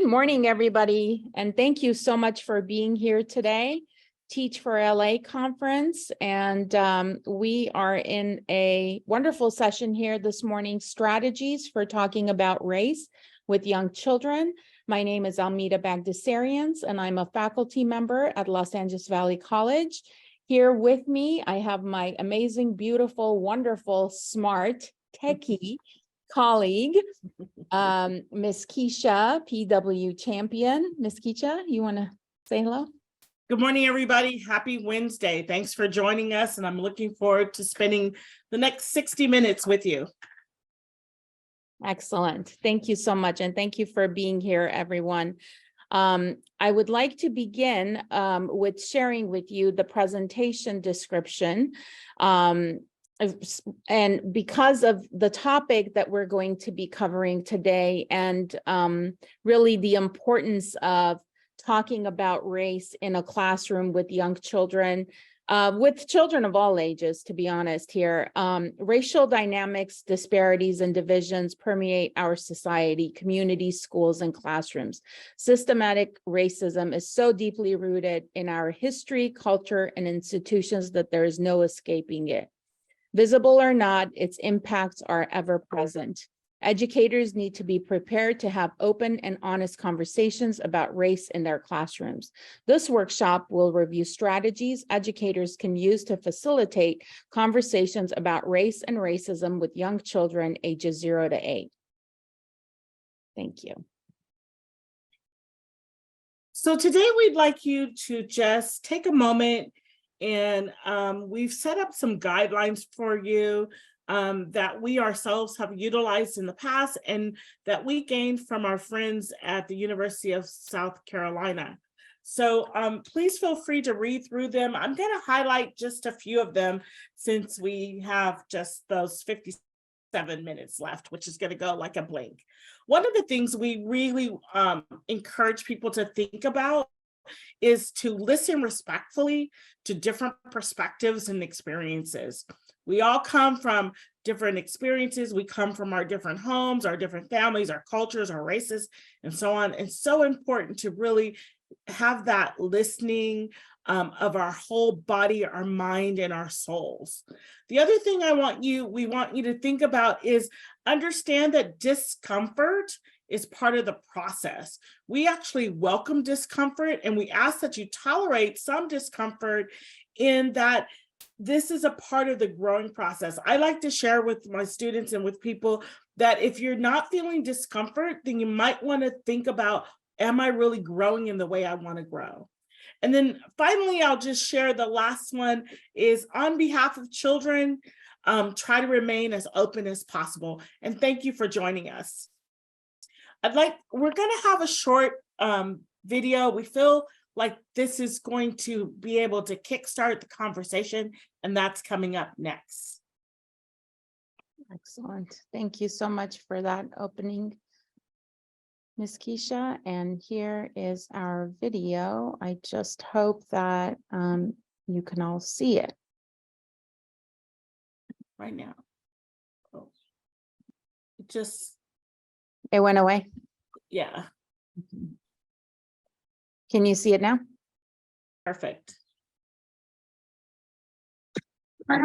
Good morning, everybody, and thank you so much for being here today. Teach for LA conference, and we are in a wonderful session here this morning, strategies for talking about race with young children. My name is Elmida Baghdaserians, and I'm a faculty member at Los Angeles Valley College. Here with me, I have my amazing, beautiful, wonderful, smart, techie colleague, Miss Kisha, PW champion. Miss Kisha, you want to say hello? Good morning, everybody. Happy Wednesday. Thanks for joining us, and I'm looking forward to spending the next 60 minutes with you. Excellent. Thank you so much, and thank you for being here, everyone. I would like to begin with sharing with you the presentation description. And because of the topic that we're going to be covering today, and really the importance of talking about race in a classroom with young children, with children of all ages, to be honest here, racial dynamics, disparities, and divisions permeate our society, communities, schools, and classrooms. Systematic racism is so deeply rooted in our history, culture, and institutions that there is no escaping it. Visible or not, its impacts are ever present. Educators need to be prepared to have open and honest conversations about race in their classrooms. This workshop will review strategies educators can use to facilitate conversations about race and racism with young children ages 0 to 8. Thank you. So today we'd like you to just take a moment, and we've set up some guidelines for you that we ourselves have utilized in the past and that we gained from our friends at the University of South Carolina. So please feel free to read through them. I'm going to highlight just a few of them since we have just those 57 minutes left, which is going to go like a blink. One of the things we really encourage people to think about is to listen respectfully to different perspectives and experiences. We all come from different experiences. We come from our different homes, our different families, our cultures, our races, and so on. It's so important to really have that listening of our whole body, our mind, and our souls. The other thing we want you to think about is understand that discomfort is part of the process. We actually welcome discomfort, and we ask that you tolerate some discomfort in that this is a part of the growing process. I like to share with my students and with people that if you're not feeling discomfort, then you might want to think about, am I really growing in the way I want to grow? And then finally, I'll just share the last one is on behalf of children, try to remain as open as possible. And thank you for joining us. We're going to have a short video. We feel like this is going to be able to kickstart the conversation, and that's coming up next. Excellent. Thank you so much for that opening, Ms. Kisha. And here is our video. I just hope that you can all see it Right now. Oh. It went away. Yeah. Can you see it now? Perfect. Well,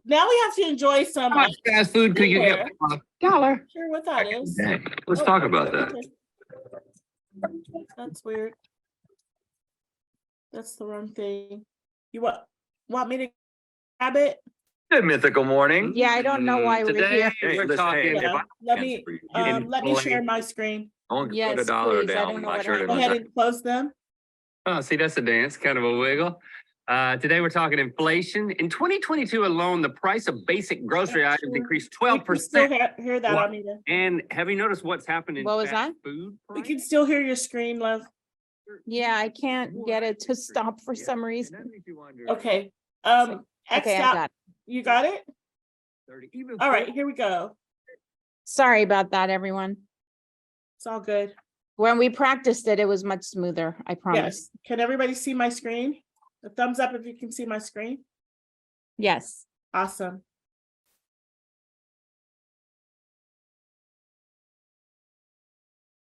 now we have to enjoy some. how much fast food could you get for $1? Sure, what that is. Let's talk about that. That's weird. That's the wrong thing. You want me to grab it? Good mythical morning. Yeah, I don't know why we're Today here. we're talking. Yeah. Let me share my screen. Yes, Put $1 please. I down. don't know My what shirt happened. Go and ahead my- and close them. Oh, see, that's a dance, kind of a wiggle. Today we're talking inflation. In 2022 alone, the price of basic grocery Yeah, items sure. increased We can still 12%. hear that, What? Amita. And have you noticed what's happened in What was fast that? food? We price? can still hear your screen, love. Yeah, I can't get it to stop for some And reason. that makes you wonder. Okay. Okay, X'd I out. got it. You got it? 30, even All right, 40. here we go. Sorry about that, everyone. It's all good. When we practiced it, it was much smoother, I promise. Yes. Can everybody see my screen? A thumbs up if you can see my screen. Yes. Awesome.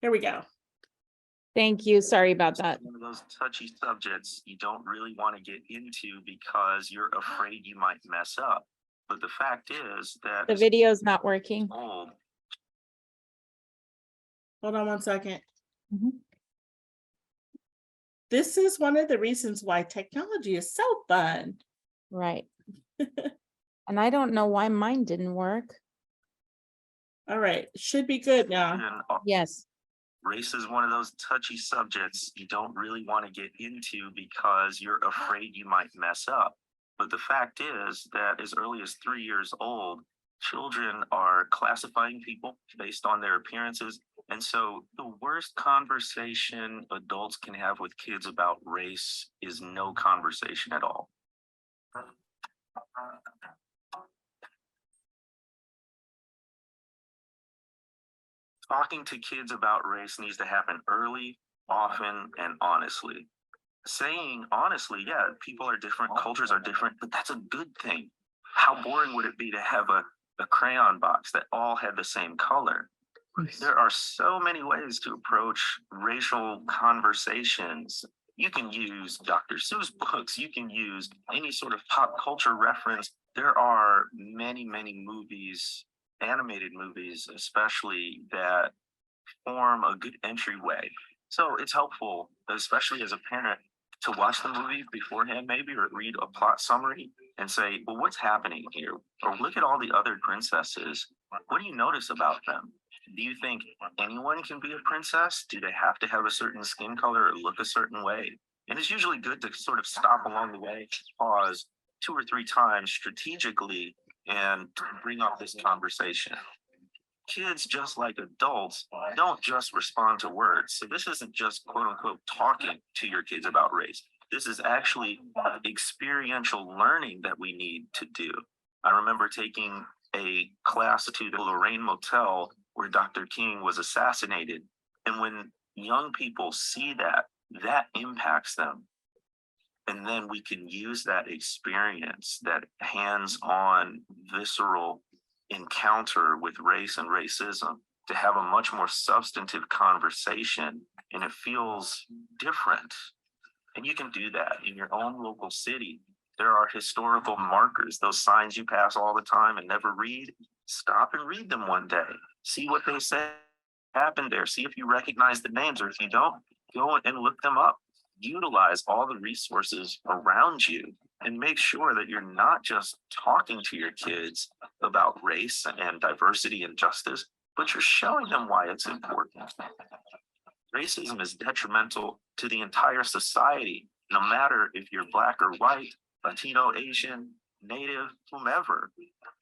Here we go. Thank you. Sorry about that. One of those touchy subjects you don't really want to get into because you're afraid you might mess up. But the fact is that The video is not working. old. Hold on one second. Mhm. This is one of the reasons why technology is so fun. Right. And I don't know why mine didn't work. All right, should be good now. And Yes. race is one of those touchy subjects you don't really want to get into because you're afraid you might mess up. But the fact is that as early as 3 years old, children are classifying people based on their appearances. And so the worst conversation adults can have with kids about race is no conversation at all. Talking to kids about race needs to happen early, often, and honestly. Saying honestly, yeah, people are different, cultures are different, but that's a good thing. How boring would it be to have a crayon box that all had the same color? There are so many ways to approach racial conversations. You can use Dr. Seuss books, you can use any sort of pop culture reference. There are many, many movies, animated movies especially, that form a good entryway. So it's helpful, especially as a parent, to watch the movie beforehand maybe, or read a plot summary and say, well, what's happening here? Or look at all the other princesses. What do you notice about them? Do you think anyone can be a princess? Do they have to have a certain skin color or look a certain way? And it's usually good to sort of stop along the way, pause 2 or 3 times strategically, and bring up this conversation. Kids, just like adults, don't just respond to words. So this isn't just quote unquote talking to your kids about race. This is actually experiential learning that we need to do. I remember taking a class to the Lorraine Motel where Dr. King was assassinated. And when young people see that, that impacts them. And then we can use that experience, that hands-on, visceral encounter with race and racism to have a much more substantive conversation, and it feels different. And you can do that in your own local city. There are historical markers, those signs you pass all the time and never read. Stop and read them one day. See what they say happened there. See if you recognize the names, or if you don't, go and look them up. Utilize all the resources around you and make sure that you're not just talking to your kids about race and diversity and justice, but you're showing them why it's important. Racism is detrimental to the entire society, no matter if you're Black or white, Latino, Asian, Native, whomever.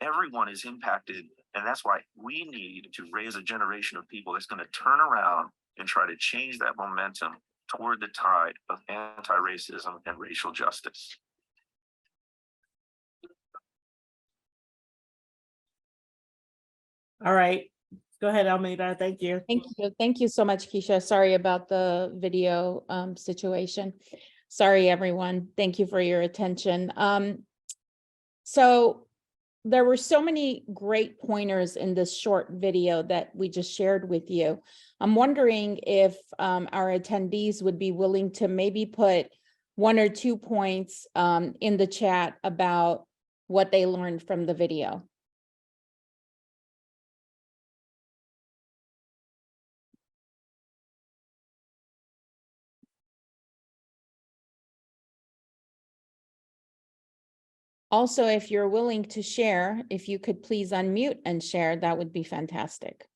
Everyone is impacted. And that's why we need to raise a generation of people that's going to turn around and try to change that momentum toward the tide of anti-racism and racial justice. All right, go ahead, Elmida. Thank you. Thank you. Thank you so much, Kisha. Sorry about the video situation. Sorry, everyone. Thank you for your attention. So there were so many great pointers in this short video that we just shared with you. I'm wondering if our attendees would be willing to maybe put 1 or 2 points in the chat about what they learned from the video. Also, if you're willing to share, if you could please unmute and share, that would be fantastic.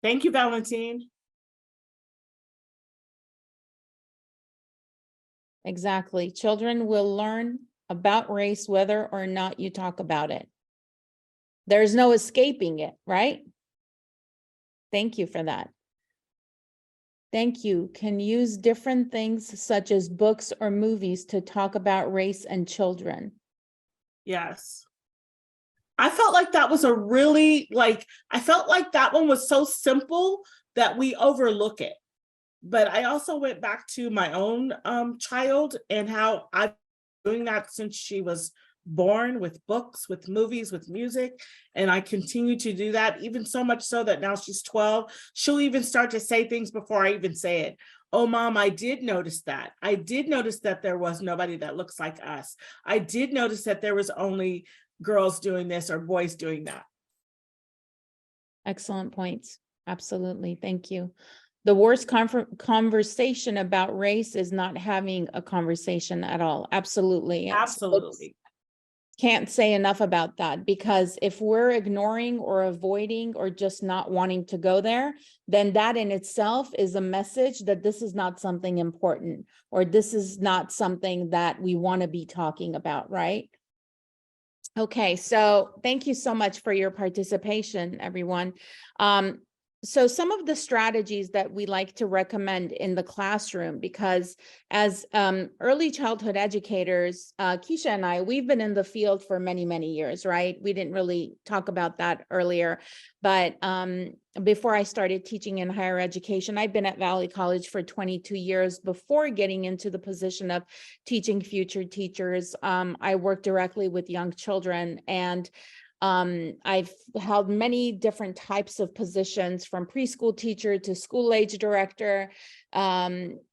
Thank you, Valentine. Exactly. Children will learn about race whether or not you talk about it. There's no escaping it, right? Thank you for that. Thank you. Can use different things such as books or movies to talk about race and children. Yes. I felt like that was a really, I felt like that one was so simple that we overlook it. But I also went back to my own child and how I've been doing that since she was born, with books, with movies, with music. And I continue to do that, even so much so that now she's 12. She'll even start to say things before I even say it. Oh, Mom, I did notice that. I did notice that there was nobody that looks like us. I did notice that there was only girls doing this or boys doing that. Excellent points. Absolutely. Thank you. The worst conversation about race is not having a conversation at all. Absolutely. Absolutely. Can't say enough about that, because if we're ignoring or avoiding or just not wanting to go there, then that in itself is a message that this is not something important, or this is not something that we want to be talking about, right? Okay, so thank you so much for your participation, everyone. So some of the strategies that we like to recommend in the classroom, because as early childhood educators, Kisha and I, we've been in the field for many, many years, right? We didn't really talk about that earlier, but before I started teaching in higher education, I've been at Valley College for 22 years before getting into the position of teaching future teachers. I work directly with young children, and I've held many different types of positions, from preschool teacher to school age director,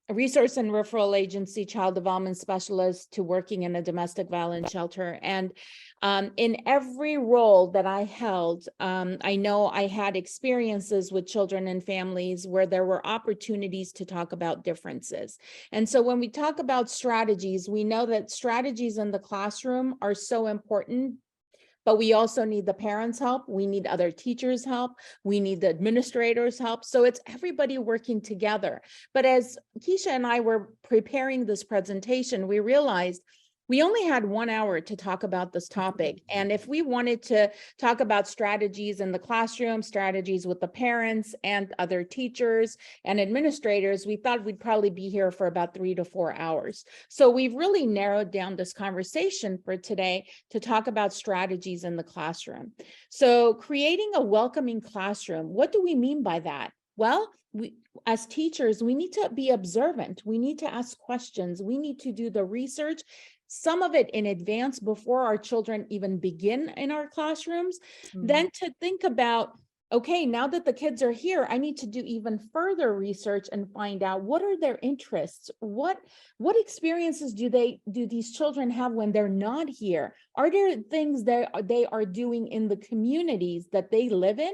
resource and referral agency, child development specialist, to working in a domestic violence shelter. And in every role that I held, I know I had experiences with children and families where there were opportunities to talk about differences. And so when we talk about strategies, we know that strategies in the classroom are so important, but we also need the parents' help. We need other teachers' help. We need the administrators' help. So it's everybody working together. But as Kisha and I were preparing this presentation, we realized we only had 1 hour to talk about this topic. And if we wanted to talk about strategies in the classroom, strategies with the parents and other teachers and administrators, we thought we'd probably be here for about 3 to 4 hours. So we've really narrowed down this conversation for today to talk about strategies in the classroom. So creating a welcoming classroom, what do we mean by that? Well, as teachers, we need to be observant. We need to ask questions. We need to do the research, some of it in advance before our children even begin in our classrooms. Then to think about, okay, now that the kids are here, I need to do even further research and find out what are their interests, what experiences do these children have when they're not here? Are there things that they are doing in the communities that they live in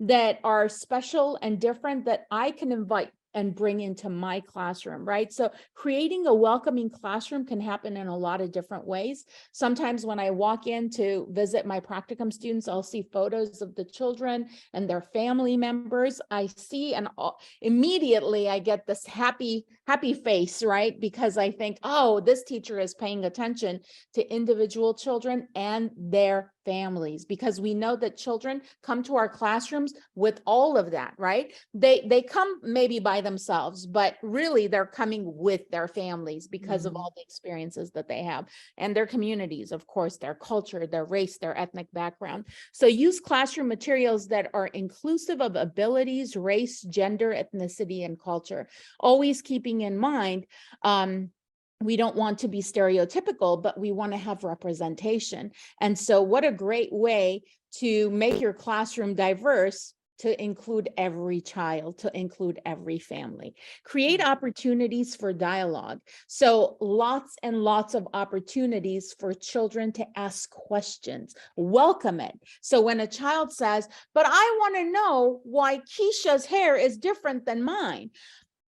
that are special and different that I can invite and bring into my classroom, right? So creating a welcoming classroom can happen in a lot of different ways. Sometimes when I walk in to visit my practicum students, I'll see photos of the children and their family members. I see, and immediately I get this happy face, right? Because I think, oh, this teacher is paying attention to individual children and their families, because we know that children come to our classrooms with all of that, right? They come maybe by themselves, but really they're coming with their families because of all the experiences that they have, and their communities, of course, their culture, their race, their ethnic background. So use classroom materials that are inclusive of abilities, race, gender, ethnicity, and culture. Always keeping in mind, we don't want to be stereotypical, but we want to have representation. And so what a great way to make your classroom diverse, to include every child, to include every family. Create opportunities for dialogue. So lots and lots of opportunities for children to ask questions. Welcome it. So when a child says, but I want to know why Kisha's hair is different than mine.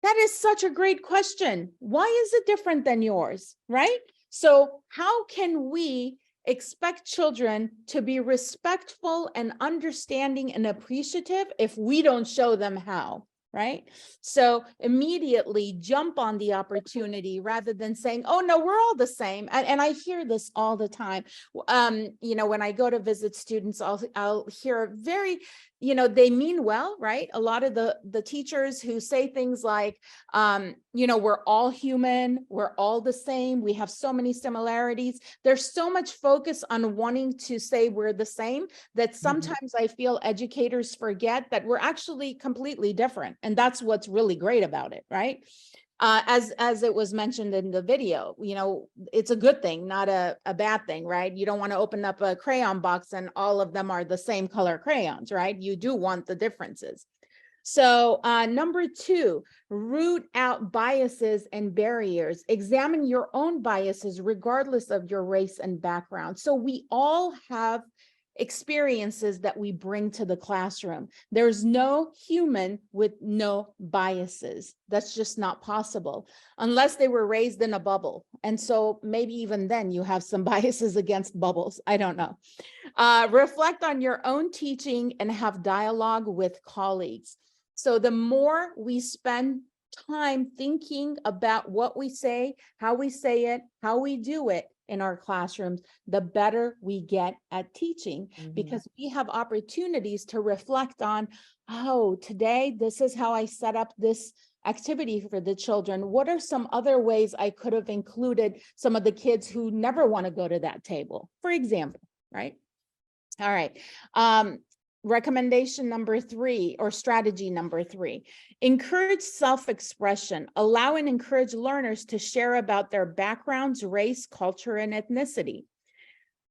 That is such a great question. Why is it different than yours, right? So how can we expect children to be respectful and understanding and appreciative if we don't show them how, right? So immediately jump on the opportunity rather than saying, oh no, we're all the same. And I hear this all the time. You know, when I go to visit students, I'll hear very, they mean well, right? A lot of the teachers who say things like, we're all human, we're all the same, we have so many similarities. There's so much focus on wanting to say we're the same that sometimes I feel educators forget that we're actually completely different. And that's what's really great about it, right? As it was mentioned in the video, it's a good thing, not a bad thing, right? You don't want to open up a crayon box and all of them are the same color crayons, right? You do want the differences. So number 2, root out biases and barriers. Examine your own biases regardless of your race and background. So we all have experiences that we bring to the classroom. There's no human with no biases. That's just not possible unless they were raised in a bubble. And so maybe even then you have some biases against bubbles. I don't know. Reflect on your own teaching and have dialogue with colleagues. So the more we spend time thinking about what we say, how we say it, how we do it in our classrooms, the better we get at teaching, because we have opportunities to reflect on, oh, today, this is how I set up this activity for the children. What are some other ways I could have included some of the kids who never want to go to that table, for example, right? All right. Recommendation number 3, or strategy number 3, encourage self-expression. Allow and encourage learners to share about their backgrounds, race, culture, and ethnicity.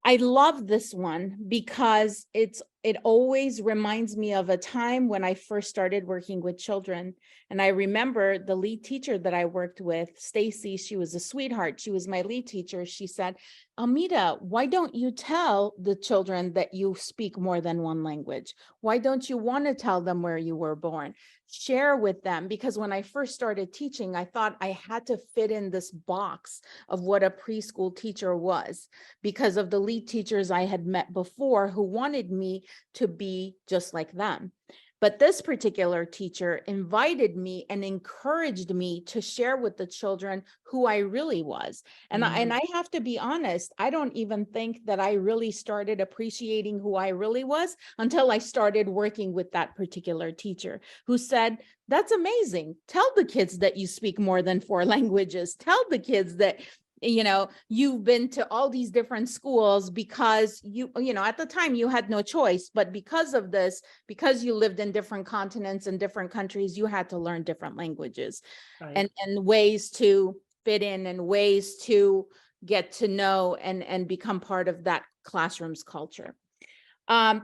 I love this one because it always reminds me of a time when I first started working with children. And I remember the lead teacher that I worked with, Stacy, she was a sweetheart. She was my lead teacher. She said, Elmida, why don't you tell the children that you speak more than one language? Why don't you want to tell them where you were born? Share with them, because when I first started teaching, I thought I had to fit in this box of what a preschool teacher was because of the lead teachers I had met before who wanted me to be just like them. But this particular teacher invited me and encouraged me to share with the children who I really was. And I have to be honest, I don't even think that I really started appreciating who I really was until I started working with that particular teacher who said, that's amazing. Tell the kids that you speak more than 4 languages. Tell the kids that you've been to all these different schools because at the time you had no choice, but because of this, because you lived in different continents and different countries, you had to learn different languages, right, and ways to fit in and ways to get to know and become part of that classroom's culture.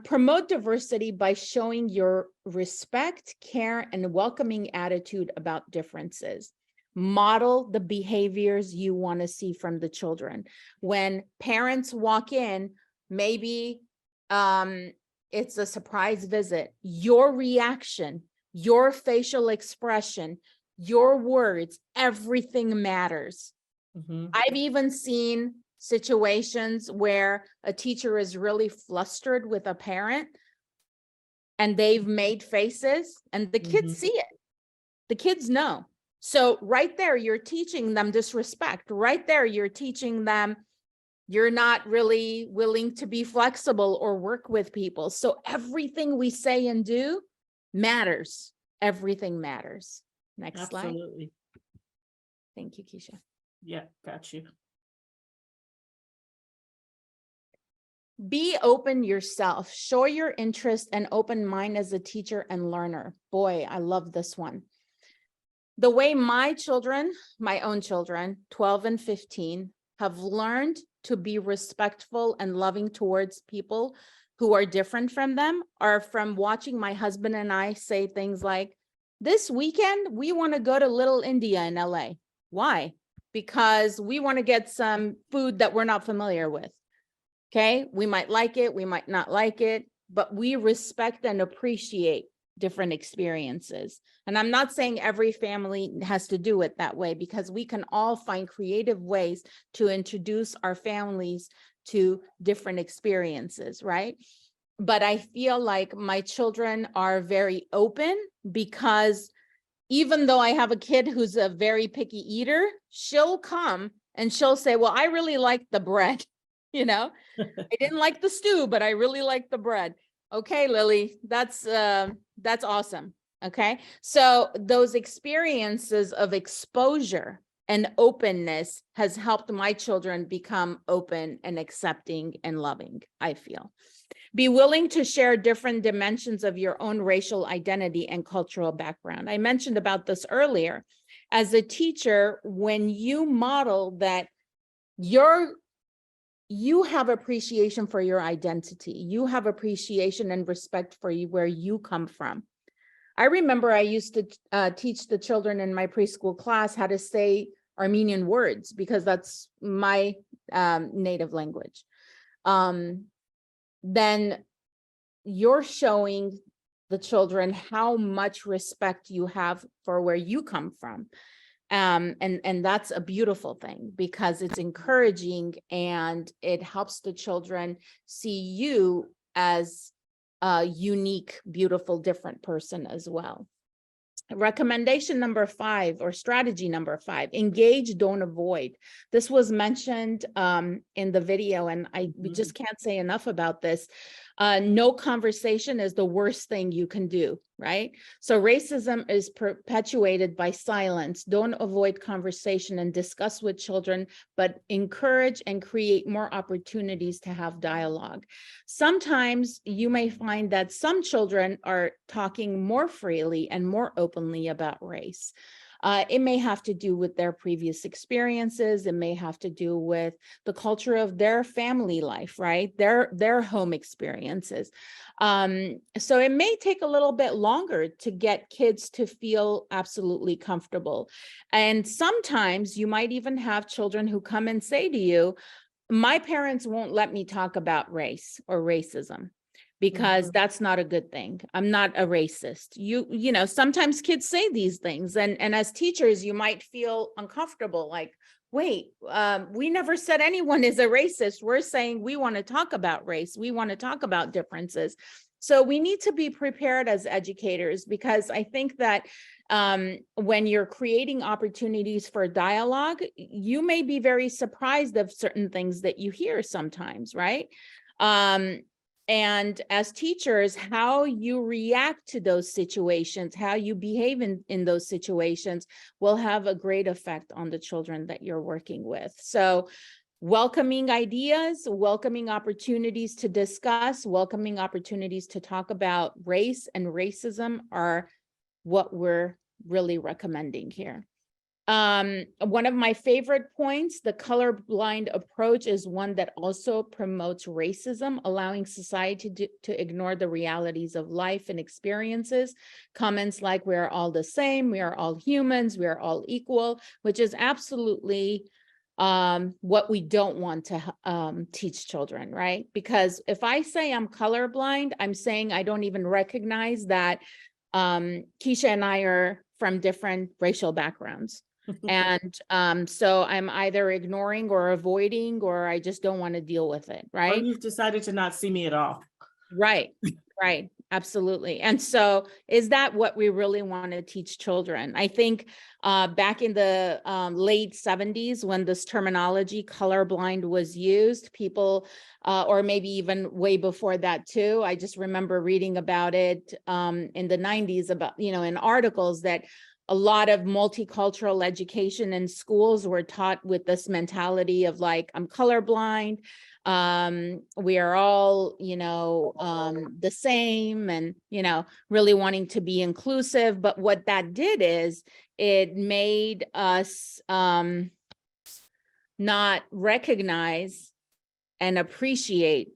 Promote diversity by showing your respect, care, and welcoming attitude about differences. Model the behaviors you want to see from the children. When parents walk in, maybe it's a surprise visit. Your reaction, your facial expression, your words, everything matters. I've even seen situations where a teacher is really flustered with a parent and they've made faces and the kids see it. The kids know. So right there, you're teaching them disrespect. Right there, you're teaching them you're not really willing to be flexible or work with people. So everything we say and do matters. Everything matters. Next slide. Absolutely. Thank you, Kisha. Yeah, got you. Be open yourself. Show your interest and open mind as a teacher and learner. Boy, I love this one. The way my children, my own children, 12 and 15, have learned to be respectful and loving towards people who are different from them are from watching my husband and I say things like, this weekend, we want to go to Little India in LA. Why? Because we want to get some food that we're not familiar with. Okay, we might like it, we might not like it, but we respect and appreciate different experiences. And I'm not saying every family has to do it that way, because we can all find creative ways to introduce our families to different experiences, right? But I feel like my children are very open, because even though I have a kid who's a very picky eater, she'll come and she'll say, well, I really like the bread. I didn't like the stew, but I really like the bread. Okay, Lily, that's awesome. Okay, so those experiences of exposure and openness has helped my children become open and accepting and loving, I feel. Be willing to share different dimensions of your own racial identity and cultural background. I mentioned about this earlier. As a teacher, when you model that you have appreciation for your identity, you have appreciation and respect for you where you come from. I remember I used to teach the children in my preschool class how to say Armenian words because that's my native language. Then you're showing the children how much respect you have for where you come from. And that's a beautiful thing because it's encouraging and it helps the children see you as a unique, beautiful, different person as well. Recommendation number 5 or strategy number 5, engage, don't avoid. This was mentioned in the video and we just can't say enough about this. No conversation is the worst thing you can do, right? So racism is perpetuated by silence. Don't avoid conversation and discuss with children, but encourage and create more opportunities to have dialogue. Sometimes you may find that some children are talking more freely and more openly about race. It may have to do with their previous experiences. It may have to do with the culture of their family life, right? Their home experiences. So it may take a little bit longer to get kids to feel absolutely comfortable. And sometimes you might even have children who come and say to you, my parents won't let me talk about race or racism because that's not a good thing. I'm not a racist. You know, sometimes kids say these things and as teachers, you might feel uncomfortable like, wait, we never said anyone is a racist. We're saying we want to talk about race. We want to talk about differences. So we need to be prepared as educators because I think that when you're creating opportunities for dialogue, you may be very surprised of certain things that you hear sometimes, right? And as teachers, how you react to those situations, how you behave in those situations will have a great effect on the children that you're working with. So welcoming ideas, welcoming opportunities to discuss, welcoming opportunities to talk about race and racism are what we're really recommending here. One of my favorite points, the colorblind approach is one that also promotes racism, allowing society to ignore the realities of life and experiences. Comments like we are all the same, we are all humans, we are all equal, which is absolutely what we don't want to teach children, right? Because if I say I'm colorblind, I'm saying I don't even recognize that Kisha and I are from different racial backgrounds. And so I'm either ignoring or avoiding, or I just don't want to deal with it, Or right? you've decided to not see me at all. Right, right, absolutely. And so is that what we really want to teach children? I think back in the late 70s, when this terminology colorblind was used, people, or maybe even way before that too, I just remember reading about it in the 90s about, you know, in articles that a lot of multicultural education in schools were taught with this mentality of like, I'm colorblind. We are all, you know, the same and, you know, really wanting to be inclusive. But what that did is it made us not recognize and appreciate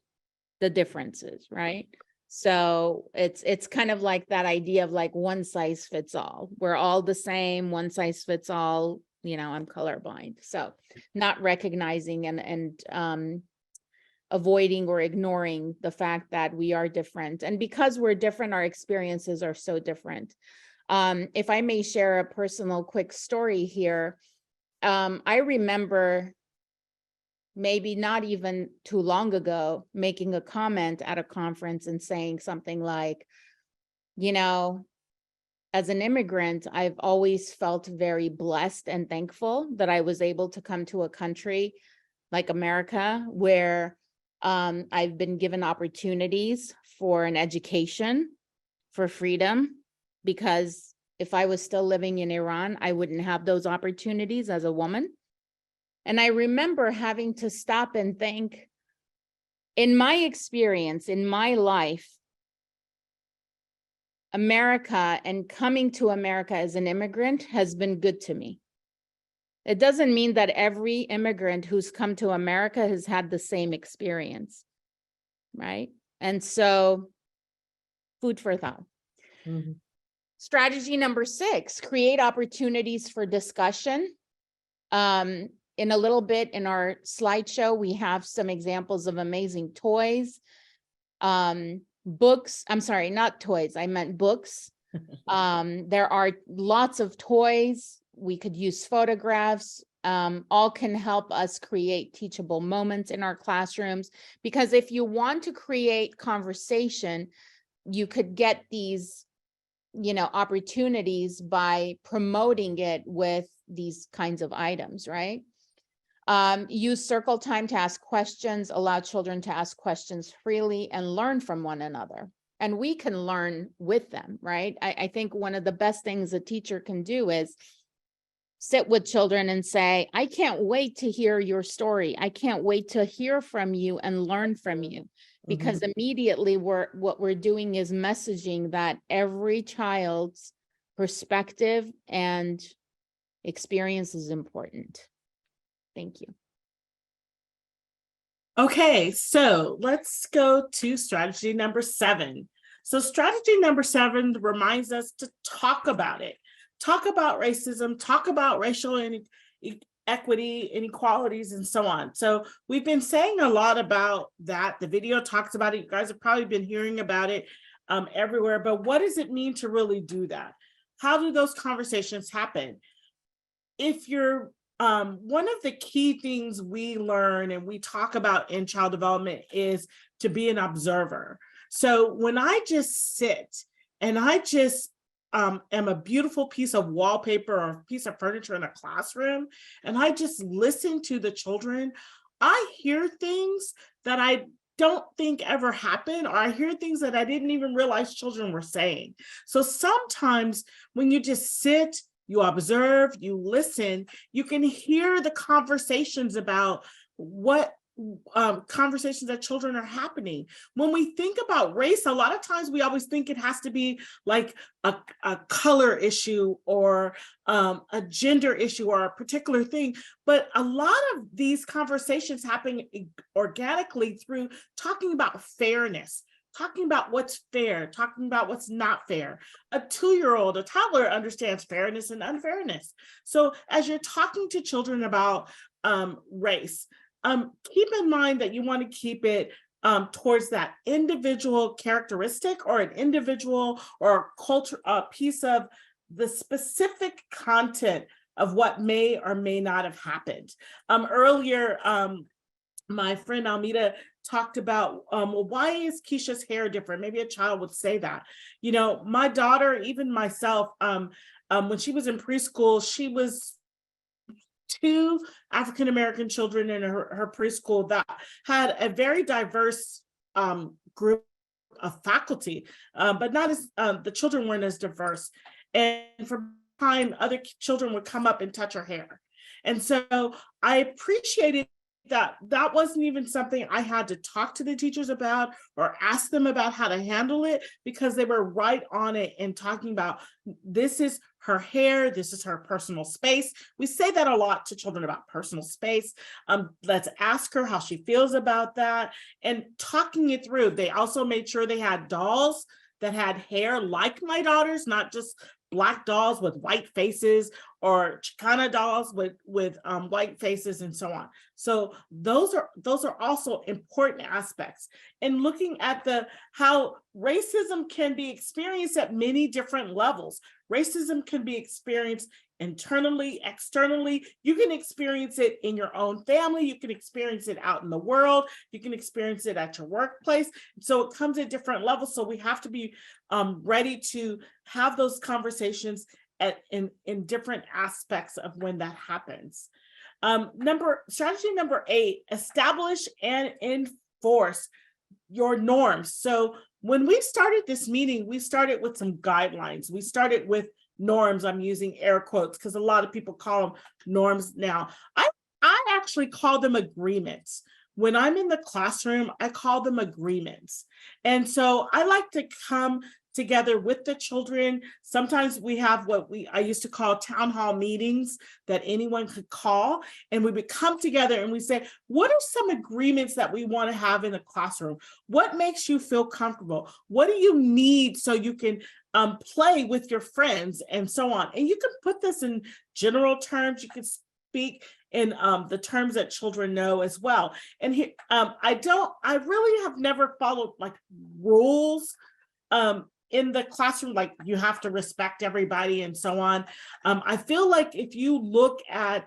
the differences, right? So it's kind of like that idea of like one size fits all. We're all the same, one size fits all, you know, I'm colorblind. So not recognizing and avoiding or ignoring the fact that we are different. And because we're different, our experiences are so different. If I may share a personal quick story here, I remember maybe not even too long ago, making a comment at a conference and saying something like, you know, as an immigrant, I've always felt very blessed and thankful that I was able to come to a country like America where I've been given opportunities for an education, for freedom, because if I was still living in Iran, I wouldn't have those opportunities as a woman. And I remember having to stop and think, in my experience, in my life, America and coming to America as an immigrant has been good to me. It doesn't mean that every immigrant who's come to America has had the same experience, right? And so, food for thought. Mhm. Strategy number 6, create opportunities for discussion. In a little bit in our slideshow, we have some examples of amazing toys, books. I'm sorry, not toys. I meant books. There are lots of toys. We could use photographs. All can help us create teachable moments in our classrooms, because if you want to create conversation, you could get these, opportunities by promoting it with these kinds of items, right? Use circle time to ask questions, allow children to ask questions freely and learn from one another. And we can learn with them, right? I think one of the best things a teacher can do is sit with children and say, I can't wait to hear your story. I can't wait to hear from you and learn from you. Because immediately what we're doing is messaging that every child's perspective and experience is important. Thank you. Okay, so let's go to strategy number 7. So strategy number 7 reminds us to talk about it. Talk about racism, talk about racial equity, inequalities, and so on. So we've been saying a lot about that. The video talks about it. You guys have probably been hearing about it everywhere, but what does it mean to really do that? How do those conversations happen? If you're one of the key things we learn and we talk about in child development is to be an observer. So when I just sit and I just am a beautiful piece of wallpaper or a piece of furniture in a classroom, and I just listen to the children, I hear things that I don't think ever happen, or I hear things that I didn't even realize children were saying. So sometimes when you just sit, you observe, you listen, you can hear the conversations about what conversations that children are happening. When we think about race, a lot of times we always think it has to be like a color issue or a gender issue or a particular thing. But a lot of these conversations happen organically through talking about fairness, talking about what's fair, talking about what's not fair. A 2-year-old, a toddler understands fairness and unfairness. So as you're talking to children about race, keep in mind that you want to keep it towards that individual characteristic or an individual or culture, piece of the specific content of what may or may not have happened. Earlier, my friend Elmida talked about, well, why is Kisha's hair different? Maybe a child would say that. My daughter, even myself, when she was in preschool, she was 2 African-American children in her preschool that had a very diverse group of faculty, but not as, the children weren't as diverse. And from time, other children would come up and touch her hair. And so I appreciated that wasn't even something I had to talk to the teachers about or ask them about how to handle it, because they were right on it and talking about, this is her hair, this is her personal space. We say that a lot to children about personal space. Let's ask her how she feels about that and talking it through. They also made sure they had dolls that had hair like my daughter's, not just Black dolls with white faces or Chicana dolls with white faces and so on. So those are also important aspects. And looking at how racism can be experienced at many different levels. Racism can be experienced internally, externally. You can experience it in your own family. You can experience it out in the world. You can experience it at your workplace. So it comes at different levels. So we have to be ready to have those conversations in different aspects of when that happens. Strategy number 8, establish and reinforce your norms. So when we started this meeting, we started with some guidelines. We started with norms. I'm using air quotes because a lot of people call them norms now. I actually call them agreements. When I'm in the classroom, I call them agreements. And so I like to come together with the children. Sometimes we have what I used to call town hall meetings that anyone could call. And we would come together and we say, what are some agreements that we want to have in the classroom? What makes you feel comfortable? What do you need so you can play with your friends and so on? And you can put this in general terms. You can speak in the terms that children know as well. And here, I really have never followed like rules in the classroom, like you have to respect everybody and so on. I feel like if you look at,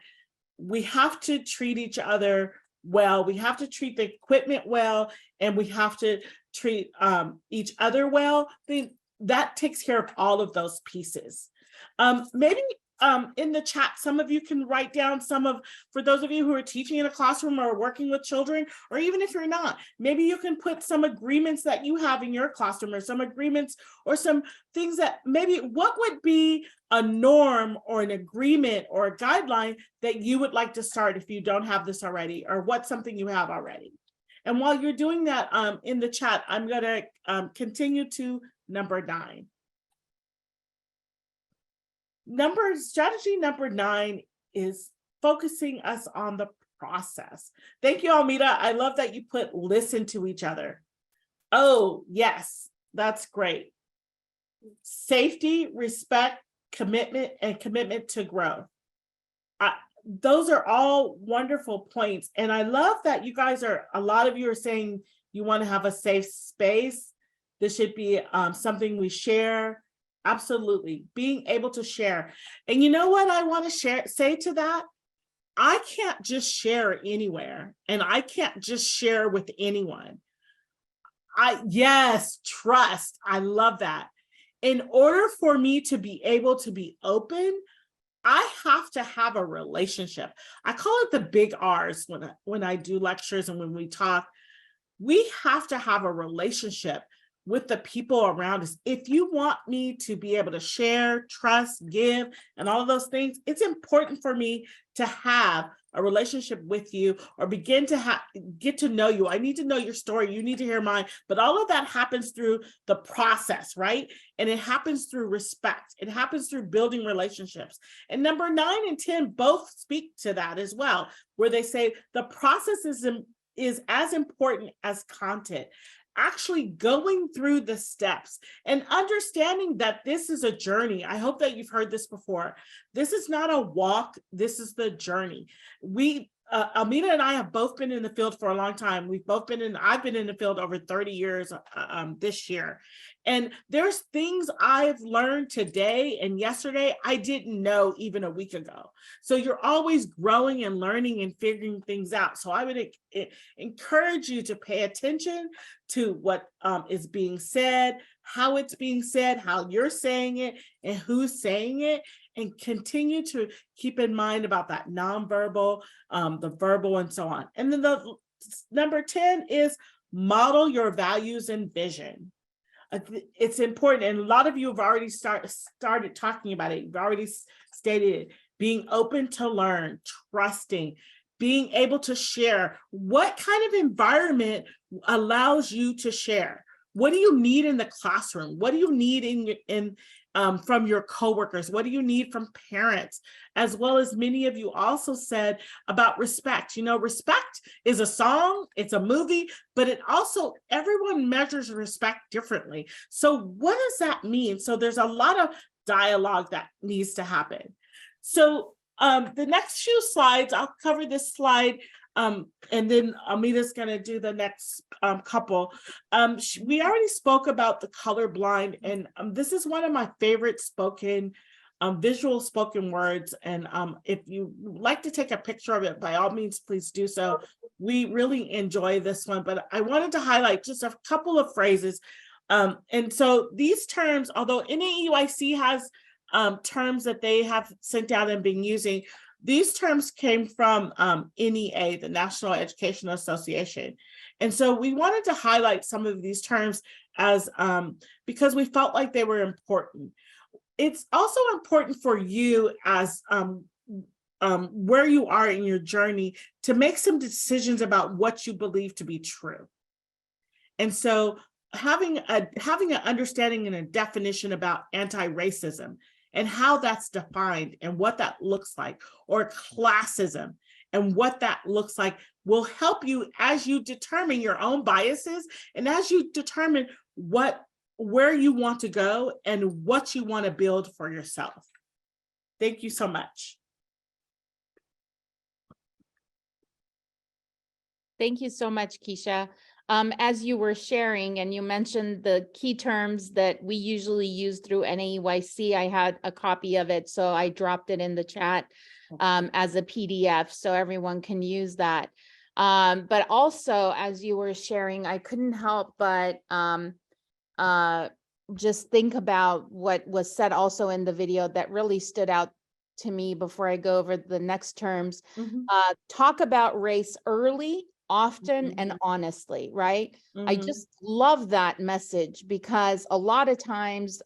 we have to treat each other well, we have to treat the equipment well, and we have to treat each other well, then that takes care of all of those pieces. Maybe in the chat, some of you can write down for those of you who are teaching in a classroom or working with children, or even if you're not, maybe you can put some agreements that you have in your classroom, or some agreements or some things that maybe, what would be a norm or an agreement or a guideline that you would like to start if you don't have this already, or what's something you have already. And while you're doing that in the chat, I'm gonna continue to number 9. Strategy number 9 is focusing us on the process. Thank you, Elmida. I love that you put listen to each other. Oh, yes, that's great. Safety, respect, commitment, and commitment to growth. Those are all wonderful points. And I love that you guys a lot of you are saying you want to have a safe space. This should be something we share. Absolutely, being able to share. And you know what I want to say to that? I can't just share anywhere, and I can't just share with anyone. Yes, trust. I love that. In order for me to be able to be open, I have to have a relationship. I call it the big R's when I do lectures and when we talk. We have to have a relationship with the people around us. If you want me to be able to share, trust, give, and all of those things, it's important for me to have a relationship with you, or begin to get to know you. I need to know your story. You need to hear mine. But all of that happens through the process, right? And it happens through respect. It happens through building relationships. And number 9 and 10 both speak to that as well, where they say the process is as important as content. Actually going through the steps and understanding that this is a journey. I hope that you've heard this before. This is not a walk. This is the journey. Elmida and I have both been in the field for a long time. I've been in the field over 30 years this year. And there's things I've learned today and yesterday I didn't know even a week ago. So you're always growing and learning and figuring things out. So I would encourage you to pay attention to what is being said, how it's being said, how you're saying it, and who's saying it, and continue to keep in mind about that nonverbal, the verbal, and so on. And then the number 10 is model your values and vision. It's important, and a lot of you have already started talking about it. You've already stated it. Being open to learn, trusting, being able to share. What kind of environment allows you to share? What do you need in the classroom? What do you need from your coworkers? What do you need from parents? As well as many of you also said about respect. You know, respect is a song, it's a movie, but it also, everyone measures respect differently. So what does that mean? So there's a lot of dialogue that needs to happen. So the next few slides, I'll cover this slide, and then Elmida's going to do the next couple. We already spoke about the colorblind, and this is one of my favorite visual spoken words. And if you like to take a picture of it, by all means, please do so. We really enjoy this one, but I wanted to highlight just a couple of phrases. And so these terms, although NAEYC has terms that they have sent out and been using, these terms came from NEA, the National Educational Association. And so we wanted to highlight some of these terms as because we felt like they were important. It's also important for you as where you are in your journey to make some decisions about what you believe to be true. And so having an understanding and a definition about anti-racism and how that's defined and what that looks like, or classism and what that looks like, will help you as you determine your own biases and as you determine where you want to go and what you want to build for yourself. Thank you so much. Thank you so much, Kisha. As you were sharing and you mentioned the key terms that we usually use through NAEYC, I had a copy of it, so I dropped it in the chat as a PDF so everyone can use that. But also, as you were sharing, I couldn't help but just think about what was said also in the video that really stood out to me before I go over the next terms. Talk about race early, often, and honestly, right? I just love that message, because a lot of times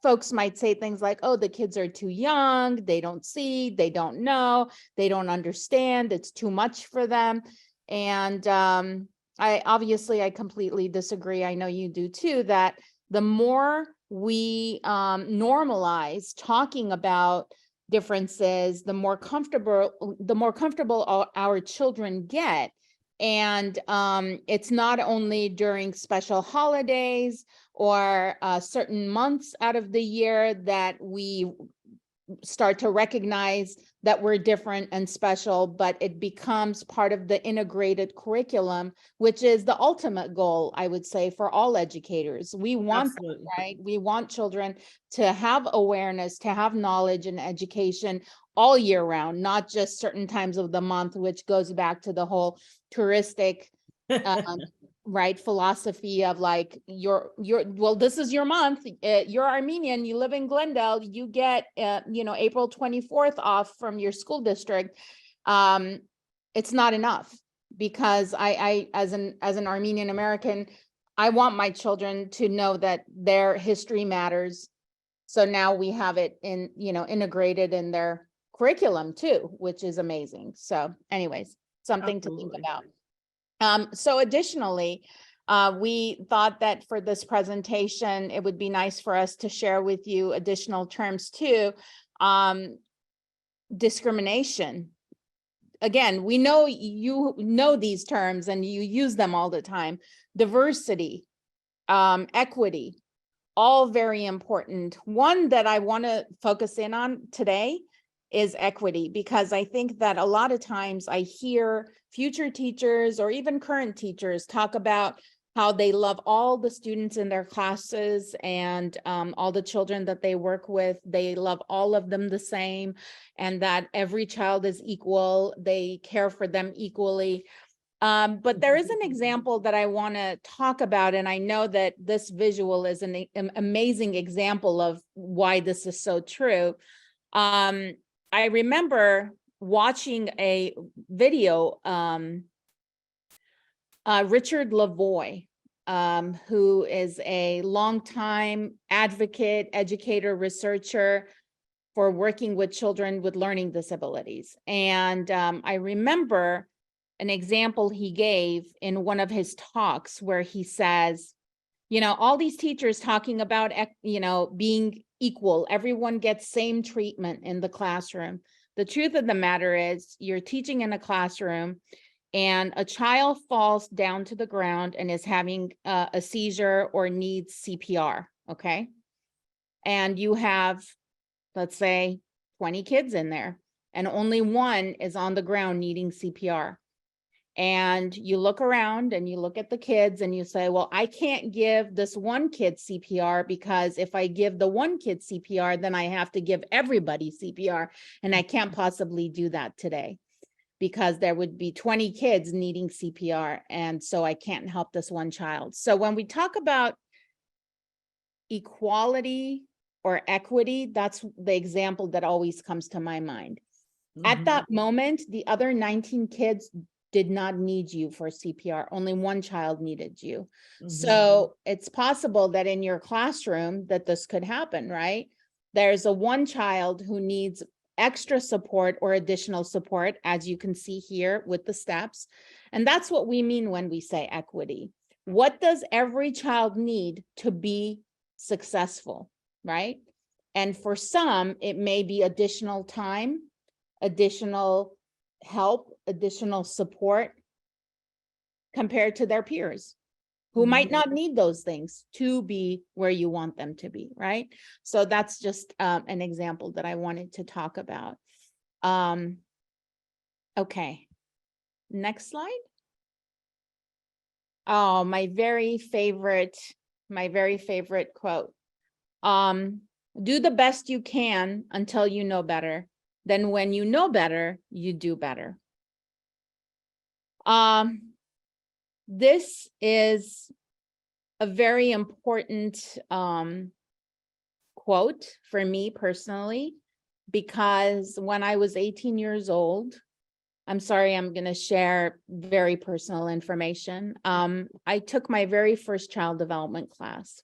folks might say things like, oh, the kids are too young, they don't see, they don't know, they don't understand, it's too much for them. And I completely disagree. I know you do too, that the more we normalize talking about differences, the more comfortable our children get. And it's not only during special holidays or certain months out of the year that we start to recognize that we're different and special, but it becomes part of the integrated curriculum, which is the ultimate goal, I would say, for all educators. We want that, right? We want children to have awareness, to have knowledge and education all year round, not just certain times of the month, which goes back to the whole touristic right philosophy of like well, this is your month, you're Armenian, you live in Glendale, you get April 24th off from your school district. It's not enough, because I as an Armenian American, I want my children to know that their history matters. So now we have it in integrated in their curriculum too, which is amazing. So anyways, something to think about. So additionally, we thought that for this presentation, it would be nice for us to share with you additional terms too. Discrimination. Again, we know you know these terms and you use them all the time. Diversity, equity, all very important. One that I want to focus in on today is equity, because I think that a lot of times I hear future teachers or even current teachers talk about how they love all the students in their classes and all the children that they work with. They love all of them the same, and that every child is equal. They care for them equally. But there is an example that I want to talk about, and I know that this visual is an amazing example of why this is so true. I remember watching a video, Richard Lavoie, who is a longtime advocate, educator, researcher for working with children with learning disabilities. And I remember an example he gave in one of his talks where he says, all these teachers talking about, being equal, everyone gets same treatment in the classroom. The truth of the matter is, you're teaching in a classroom and a child falls down to the ground and is having a seizure or needs CPR, okay? And you have, let's say, 20 kids in there, and only one is on the ground needing CPR. And you look around and you look at the kids and you say, well, I can't give this one kid CPR, because if I give the one kid CPR, then I have to give everybody CPR. And I can't possibly do that today, because there would be 20 kids needing CPR. And so I can't help this one child. So when we talk about equality or equity, that's the example that always comes to my mind. At that moment, the other 19 kids did not need you for CPR. Only one child needed you. Mhm. So it's possible that in your classroom that this could happen, right? There's a one child who needs extra support or additional support, as you can see here with the steps. And that's what we mean when we say equity. What does every child need to be successful, right? And for some, it may be additional time, additional help, additional support compared to their peers who might not need those things to be where you want them to be, right? So that's just an example that I wanted to talk about. Okay, next slide. Oh, my very favorite quote. Do the best you can until you know better. Then when you know better, you do better. This is a very important quote for me personally, because when I was 18 years old, I'm sorry, I'm going to share very personal information. I took my very first child development class,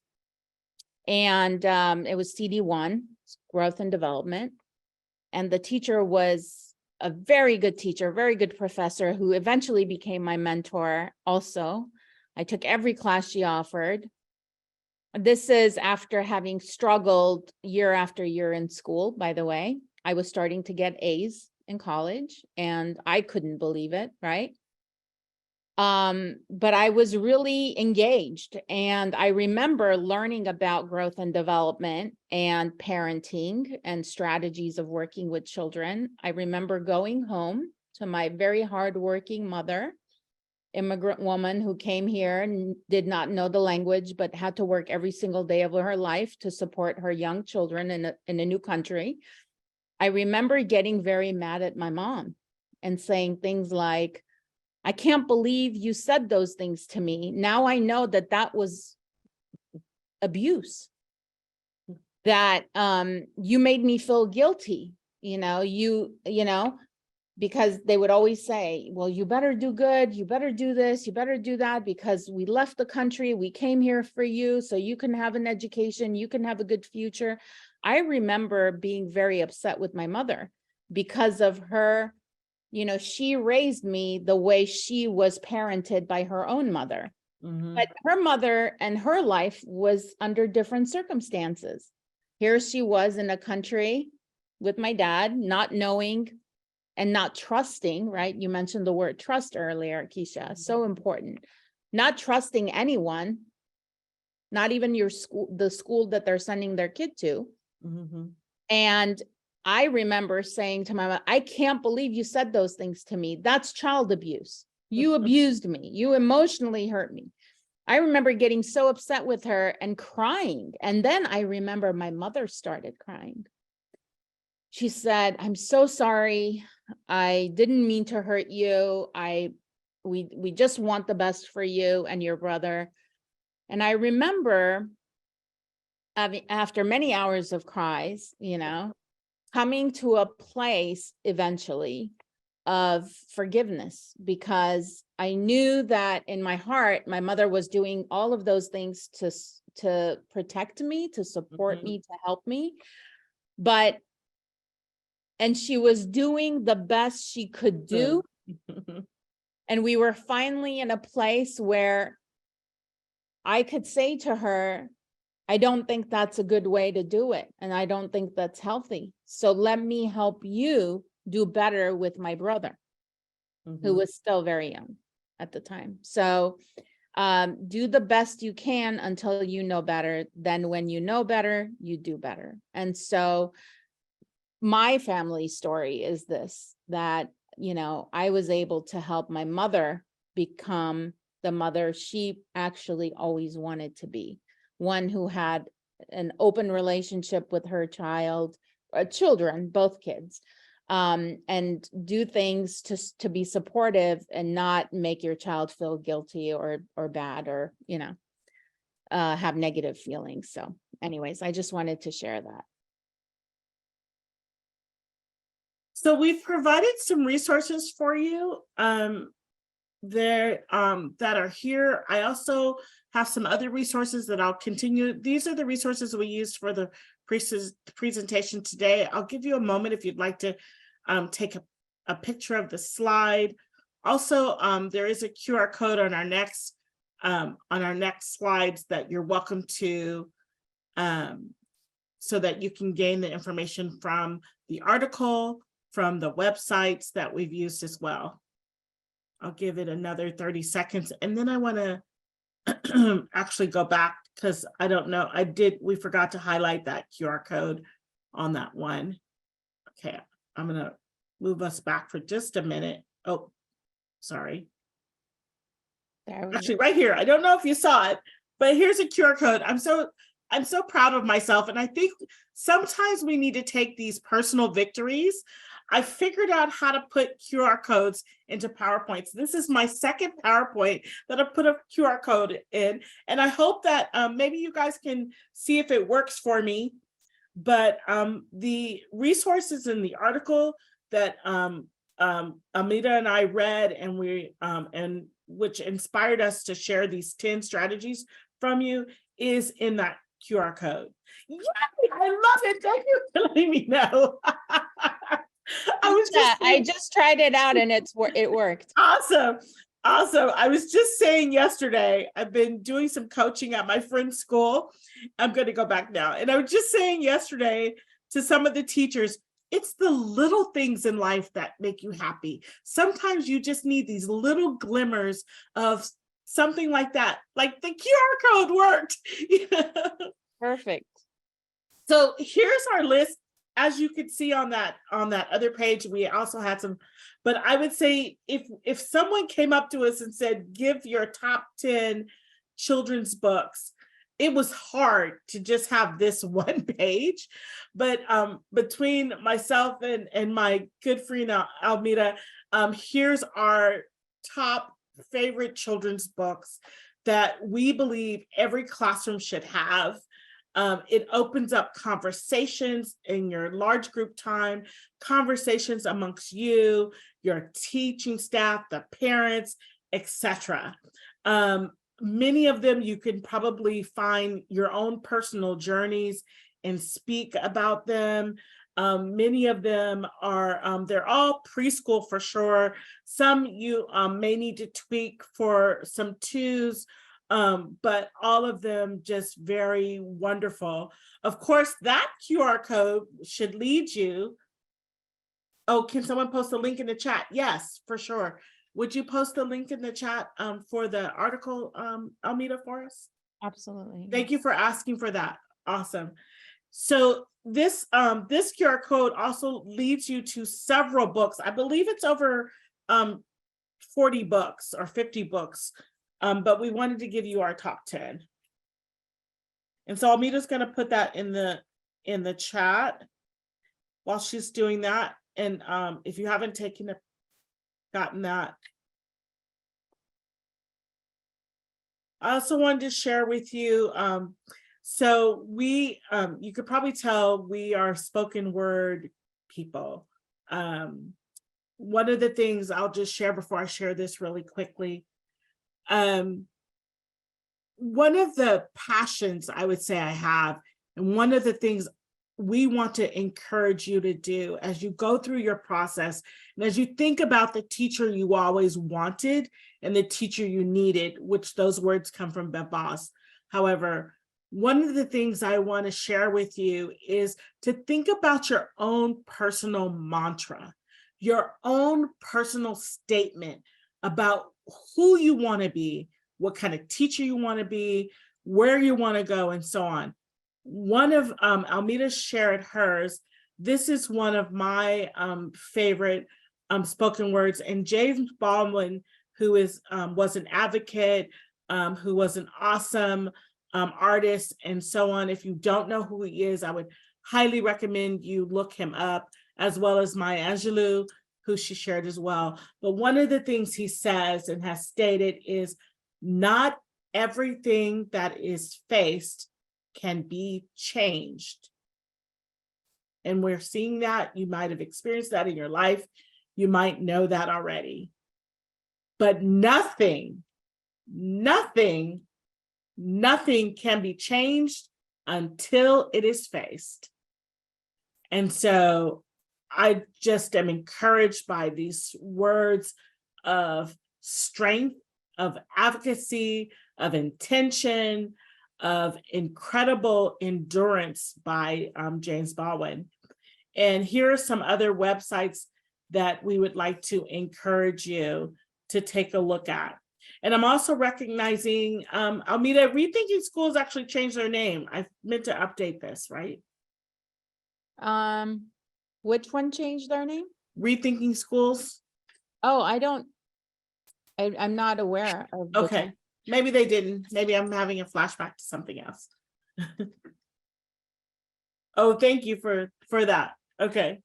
and it was CD1, growth and development. And the teacher was a very good teacher, very good professor who eventually became my mentor also. I took every class she offered. This is after having struggled year after year in school, by the way. I was starting to get A's in college and I couldn't believe it, right? But I was really engaged, and I remember learning about growth and development and parenting and strategies of working with children. I remember going home to my very hardworking mother, immigrant woman who came here and did not know the language, but had to work every single day of her life to support her young children in a new country. I remember getting very mad at my mom and saying things like, I can't believe you said those things to me. Now I know that that was abuse, that you made me feel guilty, because they would always say, well, you better do good, you better do this, you better do that, because we left the country, we came here for you, so you can have an education, you can have a good future. I remember being very upset with my mother because of her. She raised me the way she was parented by her own mother. But her mother and her life was under different circumstances. Here she was in a country with my dad, not knowing and not trusting, right? You mentioned the word trust earlier, Kisha, so important. Not trusting anyone, not even your school, the school that they're sending their kid to. And I remember saying to my mom, I can't believe you said those things to me. That's child abuse. You abused me. You emotionally hurt me. I remember getting so upset with her and crying. And then I remember my mother started crying. She said, I'm so sorry. I didn't mean to hurt you. We just want the best for you and your brother. And I remember after many hours of cries, coming to a place eventually of forgiveness, because I knew that in my heart, my mother was doing all of those things to protect me, to support me, to help me. And she was doing the best she could do. And we were finally in a place where I could say to her, I don't think that's a good way to do it. And I don't think that's healthy. So let me help you do better with my brother, who was still very young at the time. So do the best you can until you know better. Then when you know better, you do better. And so my family story is this, that, I was able to help my mother become the mother she actually always wanted to be. One who had an open relationship with her children, both kids, and do things to be supportive and not make your child feel guilty or bad, or, have negative feelings. So anyways, I just wanted to share that. So we've provided some resources for you. there that are here. I also have some other resources that I'll continue. These are the resources we used for the presentation today. I'll give you a moment if you'd like to take a picture of the slide. Also, there is a QR code on our next slides that you're welcome to, so that you can gain the information from the article, from the websites that we've used as well. I'll give it another 30 seconds, and then I want to actually go back because I don't know, we forgot to highlight that QR code on that one. Okay, I'm gonna move us back for just a minute. Oh, sorry. Actually, right here. I don't know if you saw it, but here's a QR code. I'm so proud of myself, and I think sometimes we need to take these personal victories. I figured out how to put QR codes into PowerPoints. This is my second PowerPoint that I put a QR code in, and I hope that maybe you guys can see if it works for me. But the resources in the article that Elmida and I read, and which inspired us to share these 10 strategies from you, is in that QR code. Yay, I love it. Thank you for letting me know. I just tried it out and it worked. Awesome. I was just saying yesterday, I've been doing some coaching at my friend's school. I'm going to go back now. And I was just saying yesterday to some of the teachers, it's the little things in life that make you happy. Sometimes you just need these little glimmers of something like that, like the QR code worked. Perfect. So here's our list. As you can see on that other page, we also had some, but I would say if someone came up to us and said, give your top 10 children's books, it was hard to just have this one page. But between myself and my good friend Elmida, here's our top favorite children's books that we believe every classroom should have. It opens up conversations in your large group time, conversations amongst you, your teaching staff, the parents, etc. Many of them you can probably find your own personal journeys and speak about them. Many of them are, they're all preschool for sure. Some you may need to tweak for some twos, but all of them just very wonderful. Of course, that QR code should lead you. Oh, can someone post a link in the chat? Yes, for sure. Would you post the link in the chat for the article, Elmida, for us? Absolutely. Thank you for asking for that. Awesome. So this QR code also leads you to several books. I believe it's over 40 books or 50 books. But we wanted to give you our top 10. And so Elmida's going to put that in the chat while she's doing that. And if you haven't gotten that. I also wanted to share with you, so we, you could probably tell we are spoken word people. One of the things I'll just share before I share this really quickly. One of the passions I would say I have, and one of the things we want to encourage you to do as you go through your process, and as you think about the teacher you always wanted and the teacher you needed, which those words come from Babas. However, one of the things I want to share with you is to think about your own personal mantra, your own personal statement about who you want to be, what kind of teacher you want to be, where you want to go, and so on. One of Elmida shared hers. This is one of my favorite spoken words. And James Baldwin, who was an advocate, who was an awesome artist, and so on. If you don't know who he is, I would highly recommend you look him up, as well as Maya Angelou, who she shared as well. But one of the things he says and has stated is, not everything that is faced can be changed. And we're seeing that. You might have experienced that in your life. You might know that already. but nothing can be changed until it is faced. And so I just am encouraged by these words of strength, of advocacy, of intention, of incredible endurance by James Baldwin. And here are some other websites that we would like to encourage you to take a look at. And I'm also recognizing Elmida, Rethinking Schools actually changed their name. I meant to update this, right? Which one changed their name? Rethinking Schools. Oh, I'm not aware of. the Okay, change. maybe they didn't. Maybe I'm having a flashback to something else. Oh, thank you for that. Okay.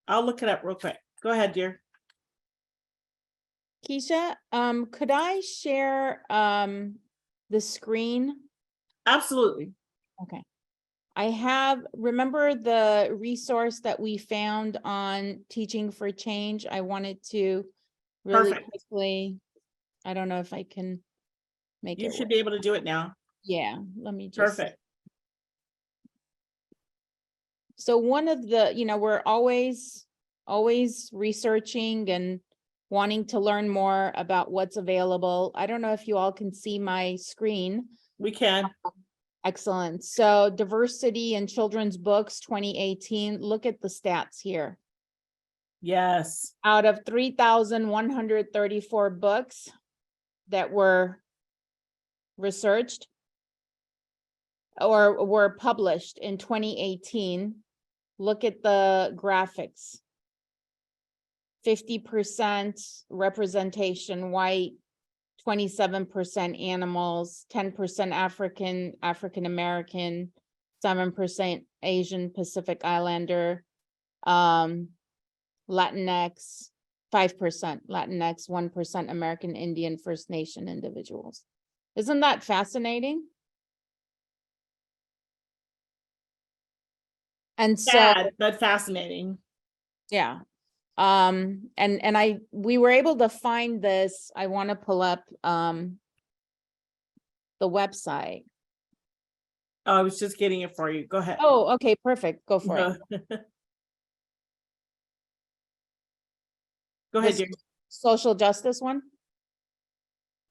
I'll look it up real quick. Go ahead, dear. Kisha, could I share the screen? Absolutely. Okay. Remember the resource that we found on Teaching for Change? I wanted to really Perfect. quickly, I don't know if I can make You it should work. be able to do it now. Yeah, let me just. Perfect. So one of the, we're always researching and wanting to learn more about what's available. I don't know if you all can see my screen. We can. Excellent. So diversity in children's books 2018, look at the stats here. Yes. Out of 3,134 books that were researched or were published in 2018, look at the graphics. 50% representation white, 27% animals, 10% African American, 7% Asian Pacific Islander, Latinx, 5% Latinx, 1% American Indian First Nation individuals. Isn't that fascinating? And so, Sad, but fascinating. yeah. We were able to find this. I want to pull up the website. Oh, I was just getting it for you. Go ahead. Oh, okay, perfect. Go for it. Go ahead, This dear. social justice one,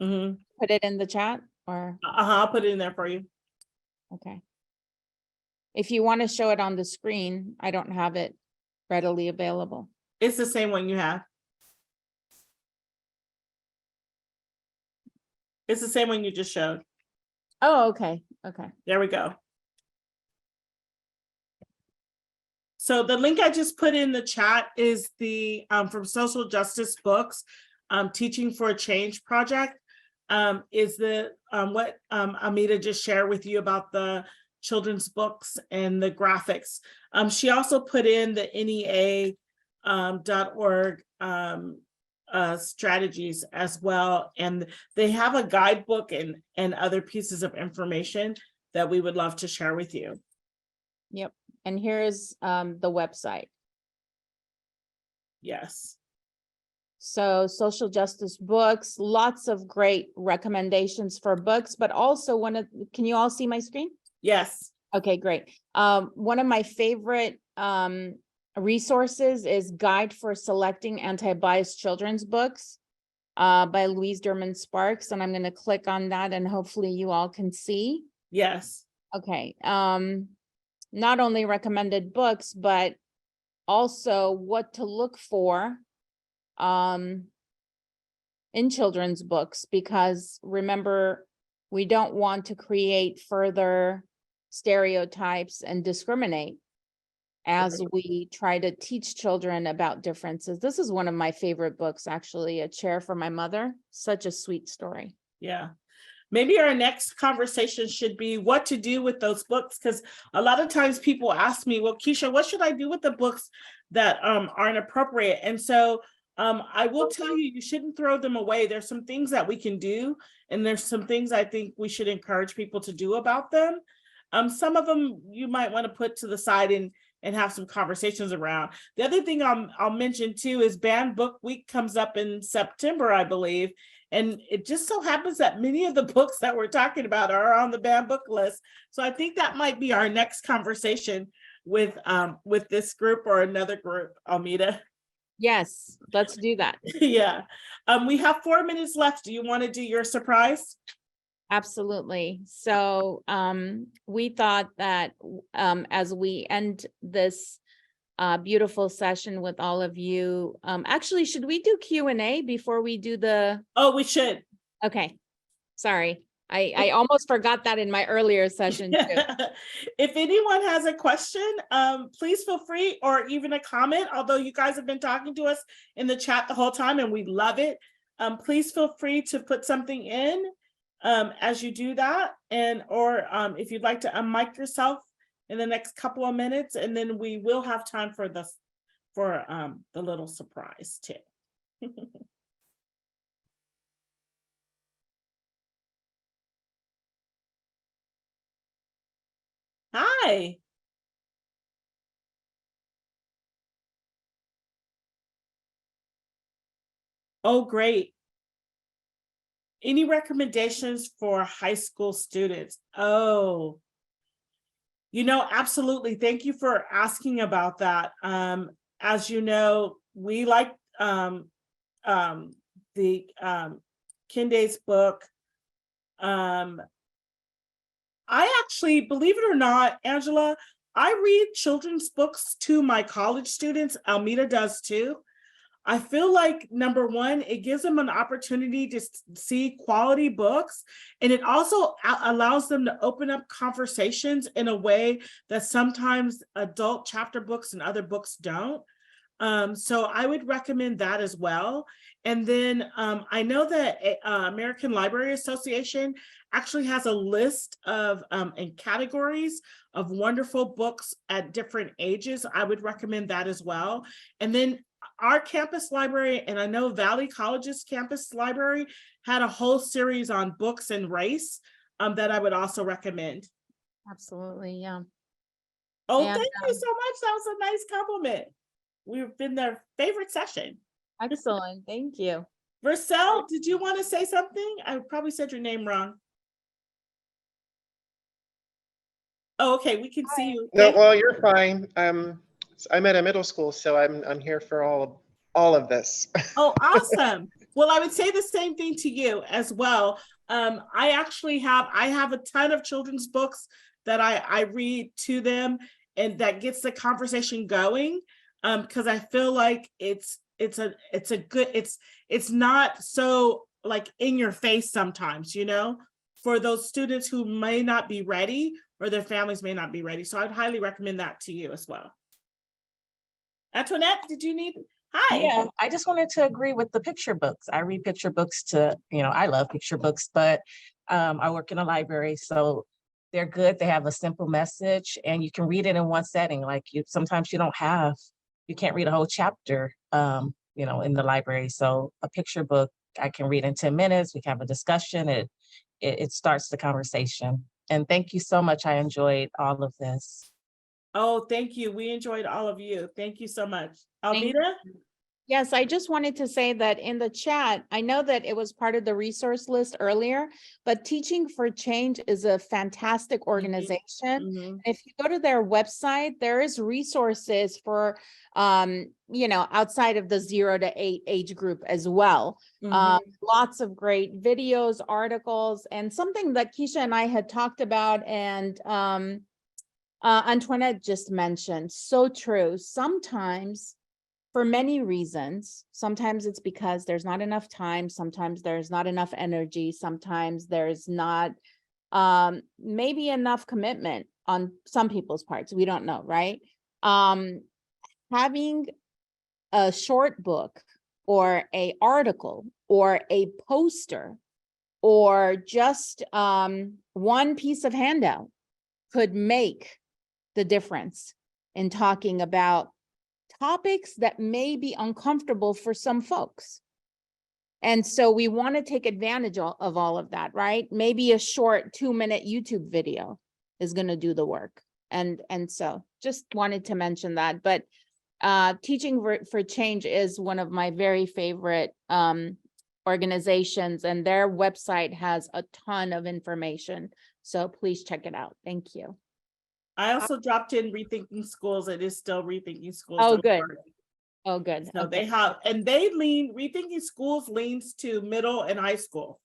Mm-hmm. put it in the chat or, I'll put it in there for you. okay. If you want to show it on the screen, I don't have it readily available. It's the same one you have. It's the same one you just showed. Oh, okay, okay. There we go. So the link I just put in the chat is the from Social Justice Books, Teaching for a Change project. Is the what Elmida just shared with you about the children's books and the graphics. She also put in the NEA.org strategies as well, and they have a guidebook and other pieces of information that we would love to share with you. Yep. And here's the website. Yes. So social justice books, lots of great recommendations for books, but also can you all see my screen? Yes. Okay, great. One of my favorite resources is Guide for Selecting Anti-Biased Children's Books by Louise Derman Sparks. And I'm going to click on that and hopefully you all can see. Yes. Okay. Not only recommended books, but also what to look for in children's books, because remember, we don't want to create further stereotypes and discriminate as we try to teach children about differences. This is one of my favorite books, actually, A Chair for My Mother. Such a sweet story. Yeah. Maybe our next conversation should be what to do with those books, because a lot of times people ask me, well, Kisha, what should I do with the books that aren't appropriate? And so I will tell you, you shouldn't throw them away. There's some things that we can do, and there's some things I think we should encourage people to do about them. Some of them you might want to put to the side and and have some conversations around. The other thing I'll mention too is Banned Book Week comes up in September, I believe. And it just so happens that many of the books that we're talking about are on the banned book list. So I think that might be our next conversation with this group or another group, Elmida. Yes, let's do that. Yeah. We have 4 minutes left. Do you want to do your surprise? Absolutely. So we thought that as we end this beautiful session with all of you, actually, should we do Q&A before we do the? Oh, we should. Okay, sorry. I almost forgot that in my earlier session too. If anyone has a question, please feel free, or even a comment, although you guys have been talking to us in the chat the whole time and we love it. Please feel free to put something in as you do that, and or if you'd like to unmic yourself in the next couple of minutes, and then we will have time for the little surprise too. Hi. Oh, great. Any recommendations for high school students? Oh, absolutely. Thank you for asking about that. As you know, we like the Kenda's book. I actually, believe it or not, Angela, I read children's books to my college students. Elmida does too. I feel like, number one, it gives them an opportunity to see quality books, and it also allows them to open up conversations in a way that sometimes adult chapter books and other books don't. So I would recommend that as well. And then I know that American Library Association actually has a list of and categories of wonderful books at different ages. I would recommend that as well. And then our campus library, and I know Valley College's campus library, had a whole series on books and race that I would also recommend. Absolutely, yeah. Oh, And, thank you so much. That was a nice compliment. We've been their favorite session. Excellent, thank you. Vercel, did you want to say something? I probably said your name wrong. Oh, okay, we can see you. No, well, you're fine. I'm at a middle school, so I'm here for all of this. Oh, awesome. Well, I would say the same thing to you as well. I actually have a ton of children's books that I read to them, and that gets the conversation going. Because I feel like it's not so like in your face sometimes, for those students who may not be ready or their families may not be ready. So I'd highly recommend that to you as well. Antoinette, did you need? Hi. Yeah, I just wanted to agree with the picture books. I read picture books I love picture books, but I work in a library, so they're good. They have a simple message and you can read it in one setting. Like sometimes you can't read a whole chapter, in the library. So a picture book I can read in 10 minutes. We can have a discussion. It starts the conversation. And thank you so much. I enjoyed all of this. Oh, thank you. We enjoyed all of you. Thank you so much. Elmida? Yes, I just wanted to say that in the chat, I know that it was part of the resource list earlier, but Teaching for Change is a fantastic organization. Mm-hmm. If you go to their website, there is resources for, outside of the 0 to 8 age group as well. Mm-hmm. Lots of great videos, articles, and something that Kisha and I had talked about, and Antoinette just mentioned. So true. Sometimes, for many reasons, sometimes it's because there's not enough time, sometimes there's not enough energy, sometimes there's not maybe enough commitment on some people's parts. We don't know, right? Having a short book or a article or a poster or just one piece of handout could make the difference in talking about topics that may be uncomfortable for some folks. And so we want to take advantage of all of that, right? Maybe a short 2-minute YouTube video is going to do the work. And so just wanted to mention that, but Teaching for Change is one of my very favorite organizations, and their website has a ton of information. So please check it out. Thank you. I also dropped in Rethinking Schools. It is still Rethinking Schools. Oh, good. Oh, good. So Okay. they have, and they lean, Rethinking Schools leans to middle and high school.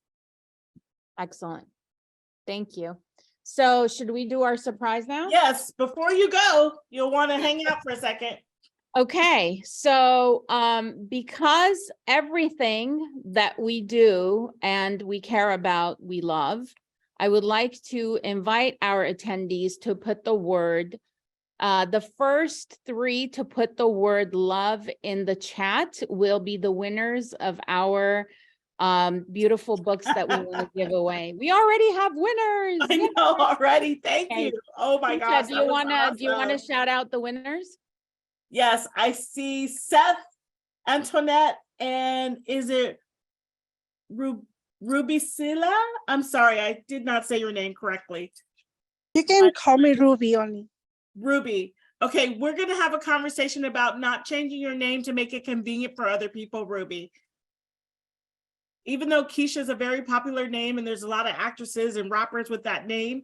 Excellent. Thank you. So should we do our surprise now? Yes, before you go, you'll want to hang out for a second. Okay, so because everything that we do and we care about, we love, I would like to invite our attendees to put the first 3 to put the word love in the chat will be the winners of our beautiful books that we want to give away. We already have winners. I know already. Thank Okay. you. Oh my Kisha, gosh. do you want to shout out the winners? Yes, I see Seth, Antoinette, and is it Ruby Silla? I'm sorry, I did not say your name correctly. You can call me Ruby only. Ruby. Okay, we're going to have a conversation about not changing your name to make it convenient for other people, Ruby. Even though Kisha is a very popular name and there's a lot of actresses and rappers with that name,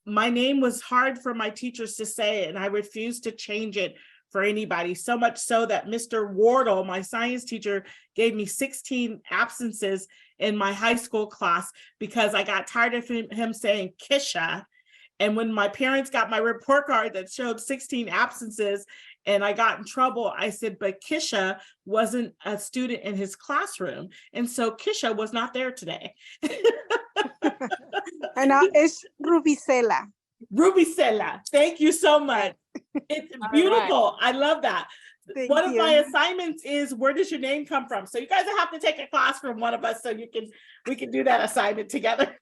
my name was hard for my teachers to say, and I refused to change it for anybody. So much so that Mr. Wardle, my science teacher, gave me 16 absences in my high school class because I got tired of him saying Kisha. And when my parents got my report card that showed 16 absences and I got in trouble, I said, but Kisha wasn't a student in his classroom. And so Kisha was not there today. And now it's Ruby Sela. Ruby Sela, thank you so much. It's beautiful. I love that. One of my assignments is, where does your name come from? So you guys have to take a class from one of us so we can do that assignment together.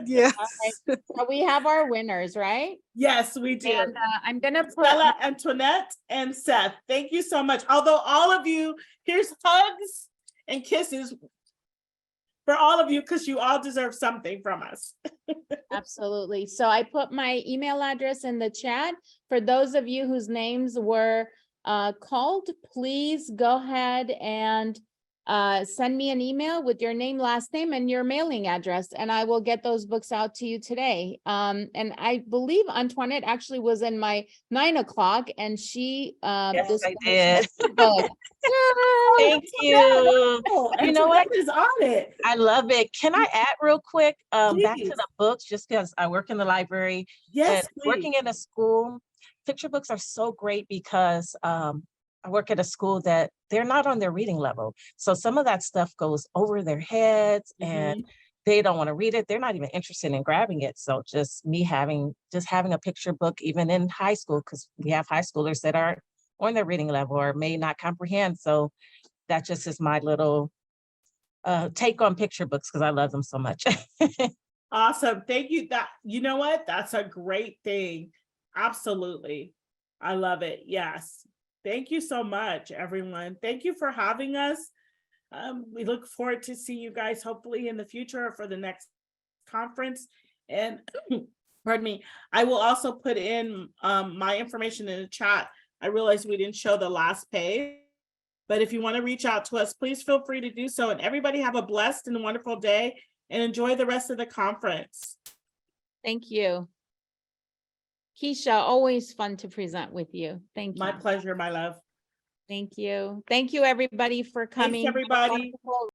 Yes. So we have our winners, right? Yes, we do. And I'm gonna put Stella, Antoinette, and Seth. Thank you so much. Although all of you, here's hugs and kisses for all of you, because you all deserve something from us. absolutely. So I put my email address in the chat. For those of you whose names were called, please go ahead and send me an email with your name, last name, and your mailing address, and I will get those books out to you today. And I believe Antoinette actually was in my 9 o'clock, and she Yes, I this did. book. Thank you. You know what? Is on it. I love it. Can I add real quick back Please. to the books, just because I work in the library Yes, and please. working in a school, picture books are so great because I work at a school that they're not on their reading level. So some of that stuff goes over their heads and they don't want to read it. They're not even interested in grabbing it. So just me having a picture book, even in high school, because we have high schoolers that aren't on their reading level or may not comprehend. So that just is my little take on picture books because I love them so much. Awesome. Thank you. You know what? That's a great thing. Absolutely. I love it. Yes. Thank you so much, everyone. Thank you for having us. We look forward to see you guys hopefully in the future or for the next conference. And pardon me, I will also put in my information in the chat. I realized we didn't show the last page, but if you want to reach out to us, please feel free to do so. And everybody have a blessed and wonderful day and enjoy the rest of the conference. Thank you. Kisha, always fun to present with you. Thank you. My pleasure, my love. Thank you. Thank you, everybody, for coming. Thanks, everybody. Have a wonderful